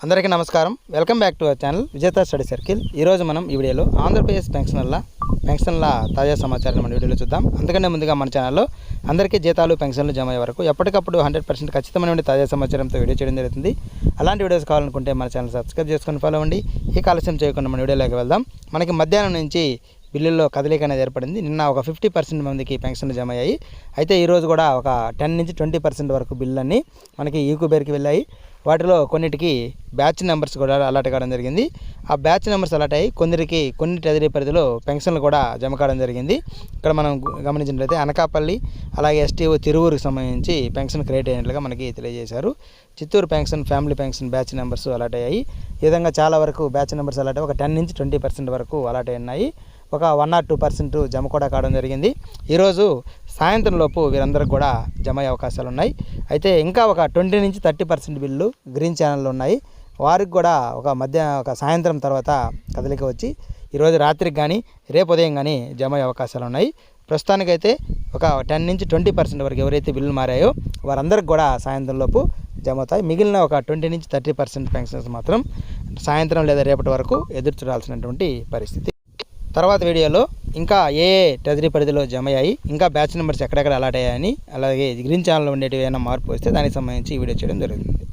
అందరికీ నమస్కారం. Welcome back to our channel విజేత స్టడీ సర్కిల్. ఈరోజు మనం ఈ వీడియోలో ఆంధ్రప్రదేశ్ పెన్షన్ల తాజా సమాచారాన్ని మన వీడియోలో చూద్దాం. అందుకనే ముందుగా మన ఛానల్లో అందరికీ జీతాలు పెన్షన్లు జమ అయ్యే వరకు ఎప్పటికప్పుడు 100% ఖచ్చితమైన తాజా సమాచారంతో వీడియో చేయడం జరుగుతుంది. అలాంటి వీడియోస్ కావాలనుకుంటే మన ఛానల్ సబ్స్క్రైబ్ చేసుకొని ఫాలో అవ్వండి. ఈ ఆలస్యం చేయకుండా మన వీడియోలోకి వెళ్దాం. మనకి మధ్యాహ్నం నుంచి బిల్లుల్లో కదలిక అనేది ఏర్పడింది. నిన్న ఒక 50% మందికి పెన్షన్లు జమ అయ్యాయి. అయితే ఈరోజు కూడా ఒక 10 నుంచి 20% వరకు బిల్లులన్నీ మనకి ఈక్యూబేర్కి వెళ్ళాయి. వాటిలో కొన్నిటికి బ్యాచ్ నెంబర్స్ కూడా అలాట్ కావడం జరిగింది. ఆ బ్యాచ్ నెంబర్స్ అలాట్ అయ్యి కొన్ని ట్రెజరీ పరిధిలో పెన్షన్లు కూడా జమ కావడం జరిగింది. ఇక్కడ మనం గమనించినట్లయితే అనకాపల్లి అలాగే STO తిరువూరుకి సంబంధించి పెన్షన్ క్రియేట్ అయినట్లుగా మనకి తెలియజేశారు. Chittoor pension family pension batch numbers allot అయ్యాయి. ఈ విధంగా చాలా వరకు బ్యాచ్ నెంబర్స్ అలాట్ ఒక 10 నుంచి 20% వరకు అలాట్ అయినాయి. ఒక 1 or 2% జమ కూడా కావడం జరిగింది. ఈరోజు సాయంత్రం లోపు వీరందరికీ కూడా జమ అయ్యే అవకాశాలు ఉన్నాయి. అయితే ఇంకా ఒక 20 నుంచి 30% బిల్లు గ్రీన్ ఛానల్లో ఉన్నాయి. వారికి కూడా ఒక సాయంత్రం తర్వాత కదలిక వచ్చి ఈరోజు రాత్రికి కానీ రేపు ఉదయం కానీ జమ అయ్యే అవకాశాలు ఉన్నాయి. ప్రస్తుతానికైతే ఒక 10 నుంచి 20% వరకు ఎవరైతే బిల్లులు మారాయో వారందరికి కూడా సాయంత్రం లోపు జమ అవుతాయి. మిగిలిన ఒక 20 నుంచి 30% పెన్షన్స్ మాత్రం సాయంత్రం లేదా రేపటి వరకు ఎదురు చూడాల్సినటువంటి పరిస్థితి. తర్వాత వీడియోలో ఇంకా ఏ ట్రెజరీ పరిధిలో జమ అయ్యాయి, ఇంకా బ్యాచ్ నెంబర్స్ ఎక్కడెక్కడ అలాట్ అయ్యాయని, అలాగే గ్రీన్ ఛానల్లో ఉండేటివి ఏమైనా మార్పు వస్తే దానికి సంబంధించి వీడియో చేయడం జరుగుతుంది.